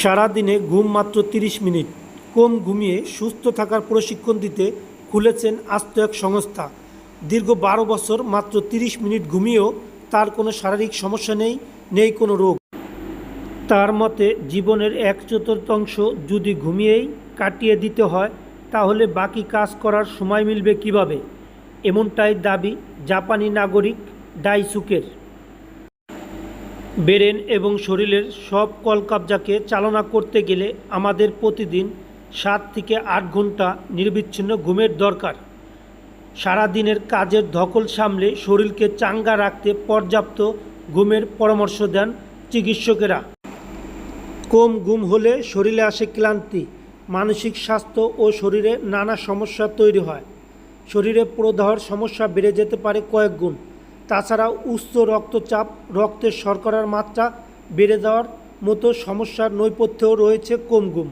সারাদিনে ঘুম মাত্র ৩০ মিনিট। কম ঘুমিয়ে সুস্থ থাকার প্রশিক্ষণ দিতে খুলেছেন আস্ত এক সংস্থা। দীর্ঘ ১২ বছর মাত্র ৩০ মিনিট ঘুমিয়েও তার কোনো শারীরিক সমস্যা নেই কোনো রোগ। তার মতে জীবনের ১/৪ যদি ঘুমিয়েই কাটিয়ে দিতে হয় তাহলে বাকি কাজ করার সময় মিলবে কিভাবে, এমনটাই দাবি জাপানি নাগরিক ডাইসুকের। ব্রেন এবং শরীরের সব কলকাবজাকে চালনা করতে গেলে আমাদের প্রতিদিন ৭ থেকে ৮ ঘন্টা নিরবিচ্ছিন্ন ঘুমের দরকার। সারাদিনের কাজের ধকল সামলে শরীরকে চাঙ্গা রাখতে পর্যাপ্ত ঘুমের পরামর্শ দেন চিকিৎসকেরা। কম ঘুম হলে শরীরে আসে ক্লান্তি, মানসিক স্বাস্থ্য ও শরীরে নানা সমস্যা তৈরি হয়। শরীরে প্রদাহের সমস্যা বেড়ে যেতে পারে কয়েক গুণ। তাছাড়া উচ্চ রক্তচাপ, রক্তের শর্করার মাত্রা বেড়ে যাওয়ার মতো সমস্যার নৈপথ্যেও রয়েছে কম ঘুম।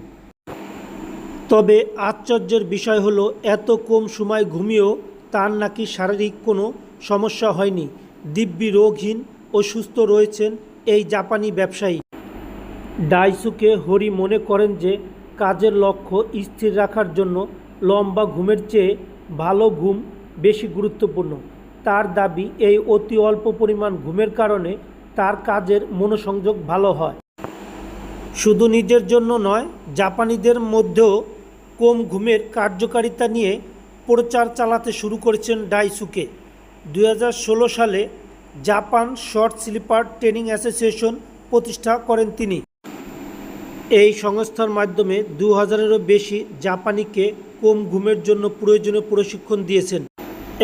তবে আশ্চর্যের বিষয় হলো এত কম সময় ঘুমিয়েও তার নাকি শারীরিক কোনো সমস্যা হয়নি। দিব্যি রোগহীন ও সুস্থ রয়েছেন এই জাপানি ব্যবসায়ী। ডাইসুকে হরি মনে করেন যে কাজের লক্ষ্য স্থির রাখার জন্য লম্বা ঘুমের চেয়ে ভালো ঘুম বেশি গুরুত্বপূর্ণ। তার দাবি এই অতি অল্প পরিমাণ ঘুমের কারণে তার কাজের মনোসংযোগ ভালো হয়। শুধু নিজের জন্য নয়, জাপানিদের মধ্যেও কম ঘুমের কার্যকারিতা নিয়ে প্রচার চালাতে শুরু করেছেন ডাইসুকে। ২০১৬ সালে Japan Short Sleeper Training Association প্রতিষ্ঠা করেন তিনি। এই সংস্থার মাধ্যমে ২০০০-এরও বেশি জাপানিকে কম ঘুমের জন্য প্রয়োজনীয় প্রশিক্ষণ দিয়েছেন।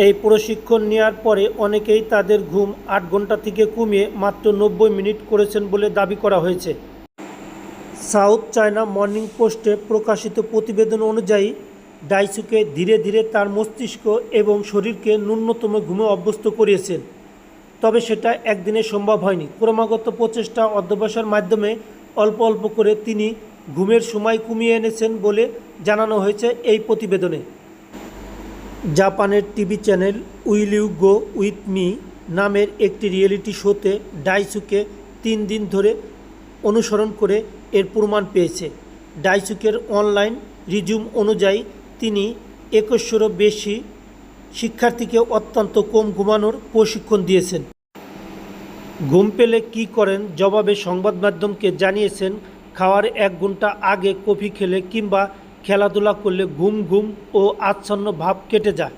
এই প্রশিক্ষণ নেওয়ার পরে অনেকেই তাদের ঘুম ৮ ঘন্টা থেকে কমিয়ে মাত্র ৯০ মিনিট করেছেন বলে দাবি করা হয়েছে। সাউথ চায়না মর্নিং পোস্টে প্রকাশিত প্রতিবেদন অনুযায়ী ডাইসুকে ধীরে ধীরে তার মস্তিষ্ক এবং শরীরকে ন্যূনতম ঘুমে অভ্যস্ত করিয়েছেন। তবে সেটা একদিনে সম্ভব হয়নি। ক্রমাগত প্রচেষ্টা অধ্যবসায়ের মাধ্যমে অল্প অল্প করে তিনি ঘুমের সময় কমিয়ে এনেছেন বলে জানানো হয়েছে এই প্রতিবেদনে। জাপানের TV channel will you go with me নামের একটি রিয়েলিটি শোতে ডাইসুকে ৩ দিন ধরে অনুসরণ করে এর প্রমাণ পেয়েছে। ডাইসুকের অনলাইন রিজিউম অনুযায়ী তিনি ২১০০-এরও বেশি শিক্ষার্থীকে অত্যন্ত কম ঘুমানোর প্রশিক্ষণ দিয়েছেন। ঘুম পেলে কী করেন জবাবে সংবাদ মাধ্যমকে জানিয়েছেন, খাওয়ার ১ ঘন্টা আগে কফি খেলে কিংবা খেলাধুলা করলে ঘুম ও আচ্ছন্ন ভাব কেটে যায়।